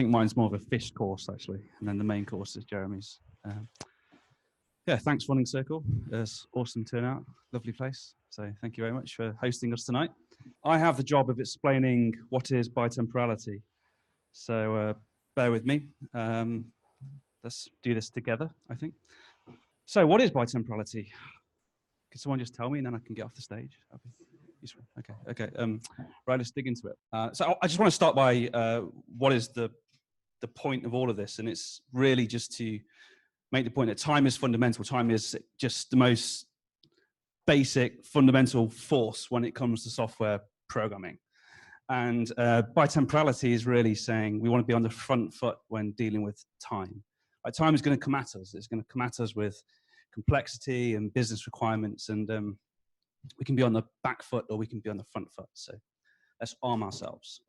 think mine's more of a fish course, actually. And then the main course is Jeremy's. Yeah, thanks, Running Circle. It's awesome turnout. Lovely place. So thank you very much for hosting us tonight. I have the job of explaining what is bitemporality. So bear with me. Let's do this together, I think. So what is bitemporality? Can someone just tell me and then I can get off the stage? Okay. Right, let's dig into it. So I just want to start by what is the point of all of this, and it's really just to make the point that time is fundamental. Time is just the most basic, fundamental force when it comes to software programming. And bitemporality is really saying we want to be on the front foot when dealing with time. Like, time is going to come at us. It's going to come at us with complexity and business requirements, and we can be on the back foot or we can be on the front foot. So let's arm ourselves.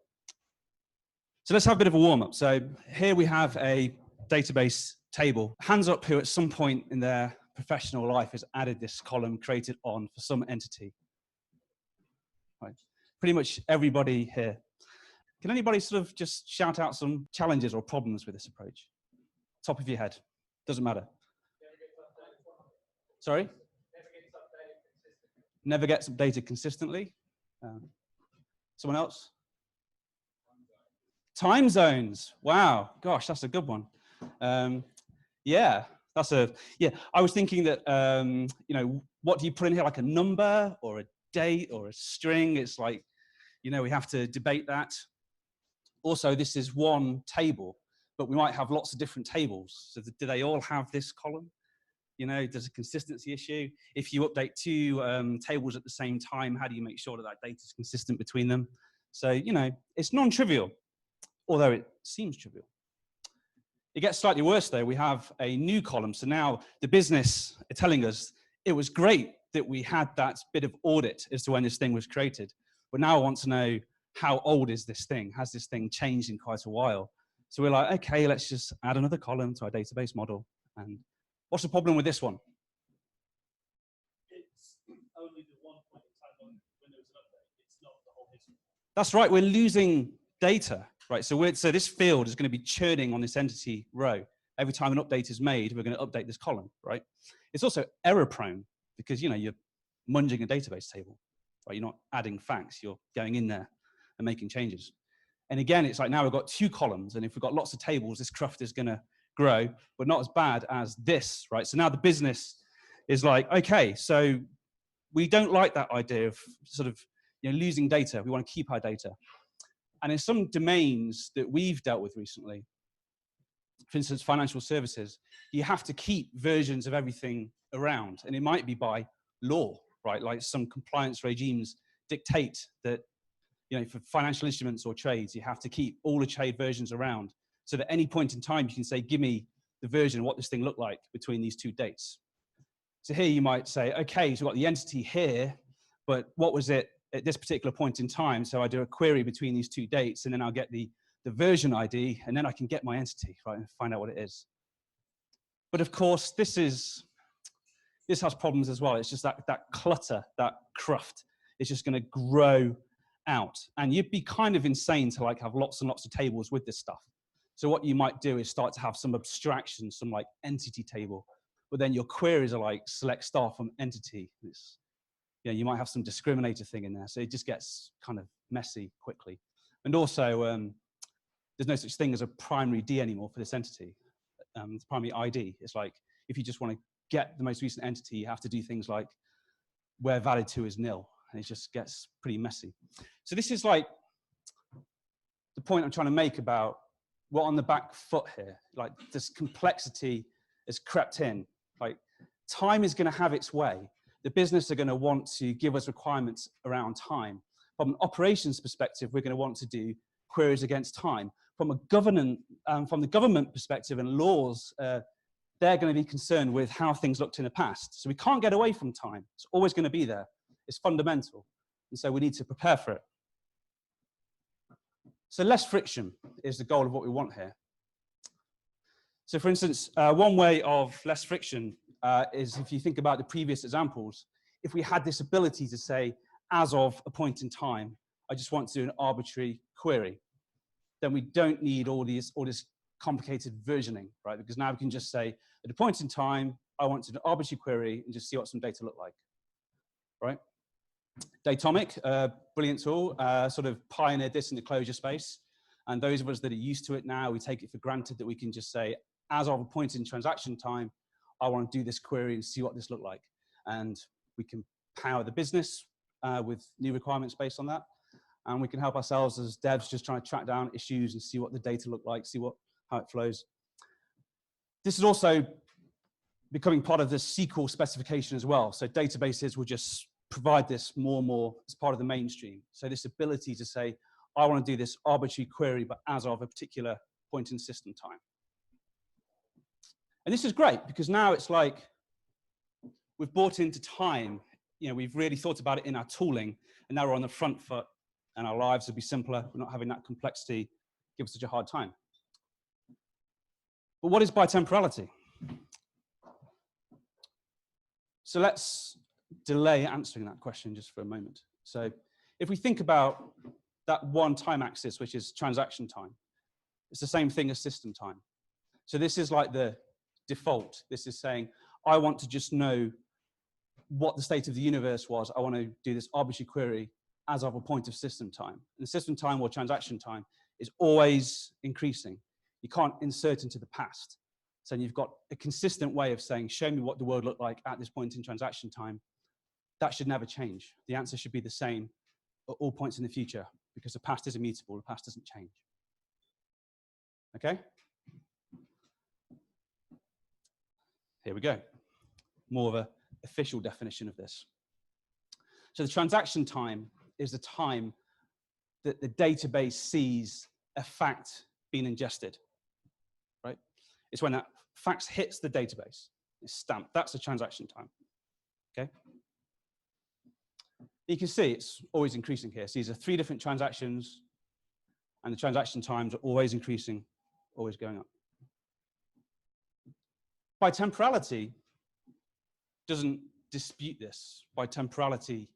So let's have a bit of a warm-up. So here we have a database table. Hands up who at some point in their professional life has added this column created on for some entity. Right. Pretty much everybody here. Can anybody sort of just shout out some challenges or problems with this approach? Top of your head. Doesn't matter. Sorry? Never gets updated consistently. Someone else? Time zones. Wow. Gosh, that's a good one. Yeah, I was thinking that, you know, what do you put in here? Like a number or a date or a string? It's like, you know, we have to debate that. Also, this is one table, but we might have lots of different tables. So do they all have this column? You know, there's a consistency issue. If you update two tables at the same time, how do you make sure that that data is consistent between them? So, you know, it's non-trivial, although it seems trivial. It gets slightly worse though. We have a new column. So now the business are telling us it was great that we had that bit of audit as to when this thing was created. But now I want to know, how old is this thing? Has this thing changed in quite a while? So we're like, okay, let's just add another column to our database model. And what's the problem with this one? It's only the one point in time when there was an update. It's not the whole history. That's right, we're losing data, right? So this field is going to be churning on this entity row. Every time an update is made, we're going to update this column, right? It's also error prone because, you know, you're munging a database table, right? You're not adding facts, you're going in there and making changes. And again, it's like now we've got two columns, and if we've got lots of tables, this cruft is going to grow, but not as bad as this, right? So now the business is like, okay, so we don't like that idea of sort of, you know, losing data. We want to keep our data. And in some domains that we've dealt with recently, for instance, financial services, you have to keep versions of everything around. And it might be by law, right? Like some compliance regimes dictate that, you know, for financial instruments or trades, you have to keep all the trade versions around. So that at any point in time, you can say, give me the version of what this thing looked like between these two dates. So here you might say, okay, so we've got the entity here, but what was it at this particular point in time? So I do a query between these two dates, and then I'll get the version ID, and then I can get my entity, right, and find out what it is. But of course, this has problems as well. It's just that clutter, that cruft, it's just going to grow out. And you'd be kind of insane to like have lots and lots of tables with this stuff. So what you might do is start to have some abstraction, some like entity table, but then your queries are like select star from entity. It's, you know, you might have some discriminator thing in there. So it just gets kind of messy quickly. And also, there's no such thing as a primary D anymore for this entity. It's primary ID. It's like, if you just want to get the most recent entity, you have to do things like where valid to is nil. And it just gets pretty messy. So this is like the point I'm trying to make about we're on the back foot here. Like this complexity has crept in. Like time is going to have its way. The business are going to want to give us requirements around time. From an operations perspective, we're going to want to do queries against time. From the government perspective and laws, they're going to be concerned with how things looked in the past. So we can't get away from time. It's always going to be there. It's fundamental. And so we need to prepare for it. So less friction is the goal of what we want here. So for instance, one way of less friction is if you think about the previous examples, if we had this ability to say, as of a point in time, I just want to do an arbitrary query. then we don't need all this complicated versioning, right? Because now we can just say, at a point in time, I want to do an arbitrary query and just see what some data look like, right? Datomic, brilliant tool, sort of pioneered this in the closure space. And those of us that are used to it now, we take it for granted that we can just say, as of a point in transaction time, I want to do this query and see what this look like. And we can power the business with new requirements based on that. And we can help ourselves as devs just trying to track down issues and see what the data look like, see how it flows. This is also becoming part of the SQL specification as well. So databases will just provide this more and more as part of the mainstream. So this ability to say, I want to do this arbitrary query, but as of a particular point in system time. And this is great because now it's like we've brought into time, we've really thought about it in our tooling, and now we're on the front foot and our lives will be simpler. We're not having that complexity give us such a hard time. But what is bitemporality? So let's delay answering that question just for a moment. So if we think about that one time axis, which is transaction time, it's the same thing as system time. So this is like the default. This is saying, I want to just know what the state of the universe was. I want to do this arbitrary query as of a point of system time. And the system time or transaction time is always increasing. You can't insert into the past. So you've got a consistent way of saying, show me what the world looked like at this point in transaction time. That should never change. The answer should be the same at all points in the future because the past is immutable. The past doesn't change. Okay? Here we go. More of an official definition of this. So the transaction time is the time that the database sees a fact being ingested, right? It's when that fact hits the database. It's stamped. That's the transaction time, okay? You can see it's always increasing here. So these are 3 different transactions, and the transaction times are always increasing, always going up. Bitemporality doesn't dispute this. Bitemporality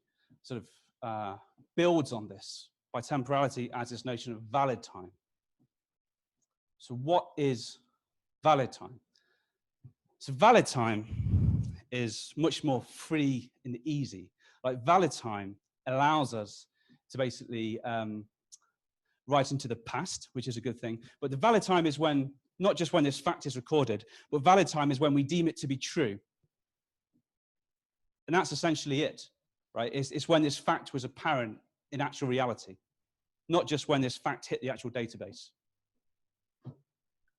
sort of builds on this. Bitemporality adds this notion of valid time. So what is valid time? So valid time is much more free and easy. Like valid time allows us to basically write into the past, which is a good thing. But the valid time is when, not just when this fact is recorded, but valid time is when we deem it to be true. And that's essentially it, right? It's when this fact was apparent in actual reality, not just when this fact hit the actual database.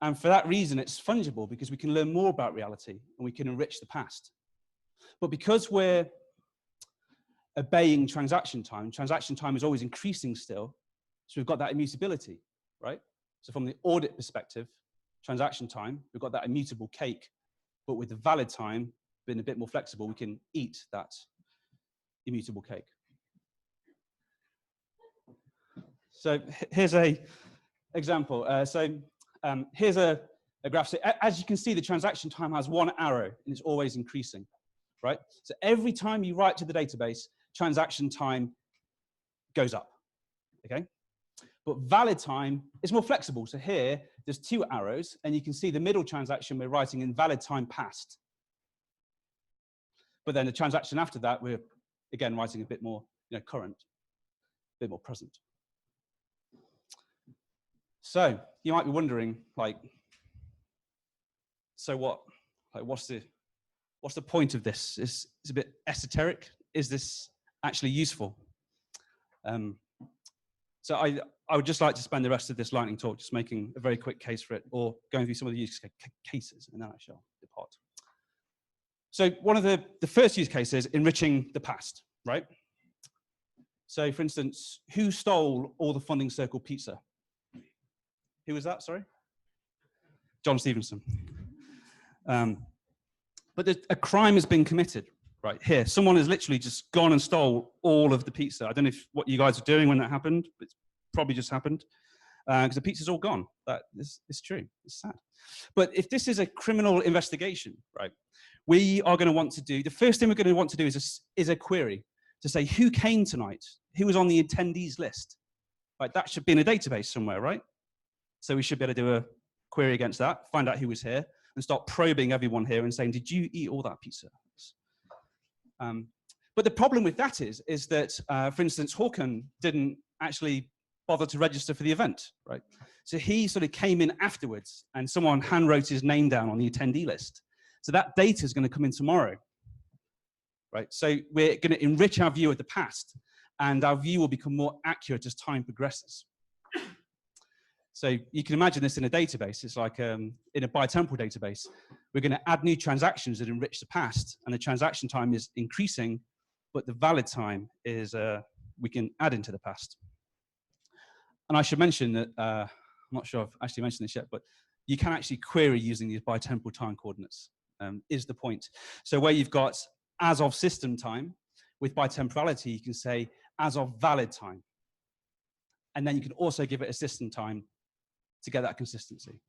And for that reason, it's fungible because we can learn more about reality and we can enrich the past. But because we're obeying transaction time is always increasing still. So we've got that immutability, right? So from the audit perspective, transaction time, we've got that immutable cake, but with the valid time being a bit more flexible, we can eat that immutable cake. So here's a example. Here's a graph. So as you can see, the transaction time has 1 arrow and it's always increasing, right? So every time you write to the database, transaction time goes up, okay? But valid time is more flexible. So here, there's 2 arrows, and you can see the middle transaction we're writing in valid time past. But then the transaction after that, we're again writing a bit more current, a bit more present. So you might be wondering, like, so what? Like, what's the point of this? It's a bit esoteric. Is this actually useful? So I would just like to spend the rest of this lightning talk just making a very quick case for it, or going through some of the use cases, and then I shall depart. So one of the first use case is enriching the past, right? So for instance, who stole all the Funding Circle pizza? Who was that, sorry? John Stevenson. But a crime has been committed, right here. Someone has literally just gone and stole all of the pizza. I don't know what you guys are doing when that happened, but it's probably just happened. Because the pizza's all gone. That is true, it's sad. But if this is a criminal investigation, right, we are going to want to do, the first thing we're going to want to do is a query to say who came tonight, who was on the attendees list. Right, that should be in a database somewhere, right? So we should be able to do a query against that, find out who was here, and start probing everyone here and saying, did you eat all that pizza? But the problem with that is that, for instance, Håkon didn't actually bother to register for the event, right? So he sort of came in afterwards and someone hand wrote his name down on the attendee list. So that data is going to come in tomorrow, right? So we're going to enrich our view of the past, and our view will become more accurate as time progresses. So you can imagine this in a database. It's like in a bitemporal database, we're going to add new transactions that enrich the past, and the transaction time is increasing, but the valid time is we can add into the past. And I should mention that, I'm not sure I've actually mentioned this yet, but you can actually query using these bitemporal time coordinates, is the point. So where you've got as of system time, with bitemporality, you can say as of valid time. And then you can also give it a system time to get that consistency,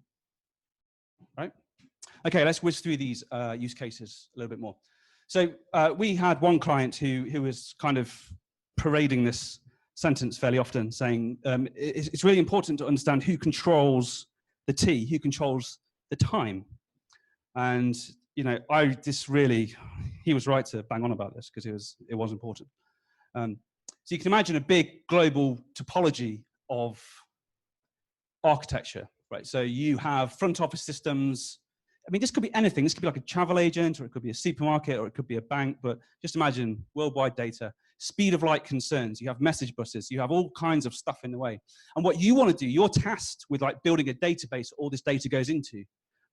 right? Okay, let's whiz through these use cases a little bit more. So we had one client who was kind of parading this sentence fairly often, saying it's really important to understand who controls the T, who controls the time. And you know, he was right to bang on about this because it was important. So you can imagine a big global topology of architecture, right? So you have front office systems. I mean, this could be anything. This could be like a travel agent, or it could be a supermarket, or it could be a bank, but just imagine worldwide data, speed of light concerns, you have message buses, you have all kinds of stuff in the way. And what you want to do, you're tasked with like building a database all this data goes into,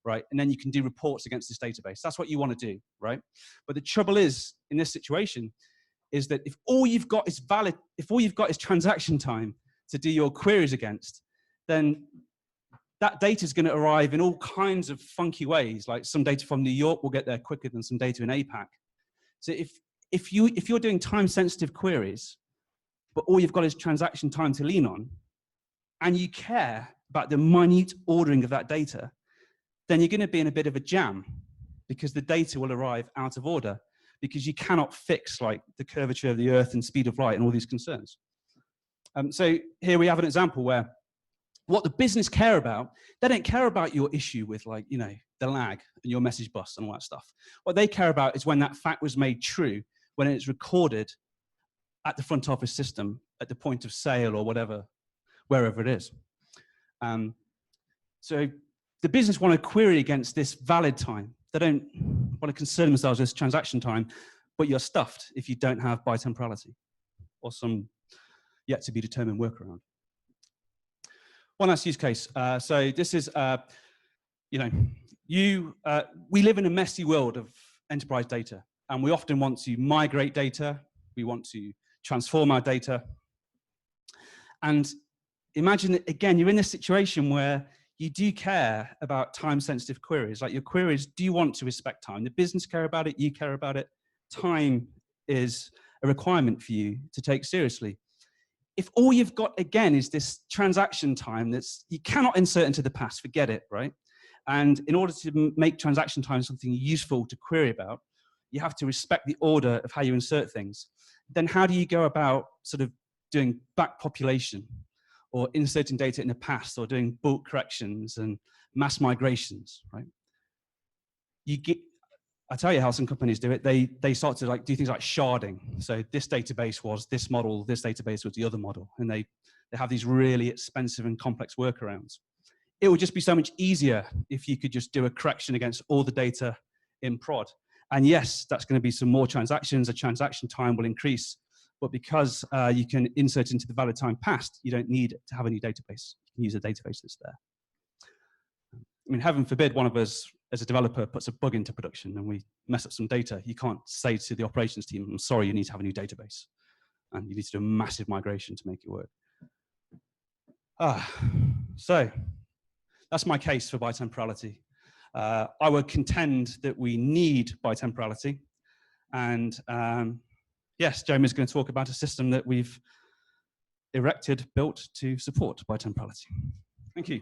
right? And then you can do reports against this database. That's what you want to do, right? But the trouble is, in this situation, is that if all you've got is transaction time to do your queries against, then that data is going to arrive in all kinds of funky ways. Like some data from New York will get there quicker than some data in APAC. So if you're doing time-sensitive queries, but all you've got is transaction time to lean on, and you care about the minute ordering of that data, then you're going to be in a bit of a jam, because the data will arrive out of order, because you cannot fix like the curvature of the Earth and speed of light and all these concerns. So here we have an example where what the business care about, they don't care about your issue with like, you know, the lag and your message bus and all that stuff. What they care about is when that fact was made true, when it's recorded at the front office system, at the point of sale or whatever, wherever it is. So the business want to query against this valid time. They don't want to concern themselves with transaction time, but you're stuffed if you don't have bitemporality or some yet to be determined workaround. One last use case. So this is, you know, we live in a messy world of enterprise data, and we often want to migrate data. We want to transform our data. And imagine that, again, you're in this situation where you do care about time-sensitive queries. Like your queries, do you want to respect time? The business care about it, you care about it. Time is a requirement for you to take seriously. If all you've got, again, is this transaction time you cannot insert into the past, forget it, right? And in order to make transaction time something useful to query about, you have to respect the order of how you insert things. Then how do you go about sort of doing back population or inserting data in the past or doing bulk corrections and mass migrations, right? I tell you how some companies do it. They start to like do things like sharding. So this database was this model, this database was the other model, and they have these really expensive and complex workarounds. It would just be so much easier if you could just do a correction against all the data in prod. And yes, that's going to be some more transactions. The transaction time will increase, but because you can insert into the valid time past, you don't need to have a new database. You can use a database that's there. I mean, heaven forbid one of us as a developer puts a bug into production and we mess up some data. You can't say to the operations team, I'm sorry, you need to have a new database. And you need to do a massive migration to make it work. So that's my case for bitemporality. I would contend that we need bitemporality. And yes, Jeremy's going to talk about a system that we've erected, built to support bitemporality. Thank you.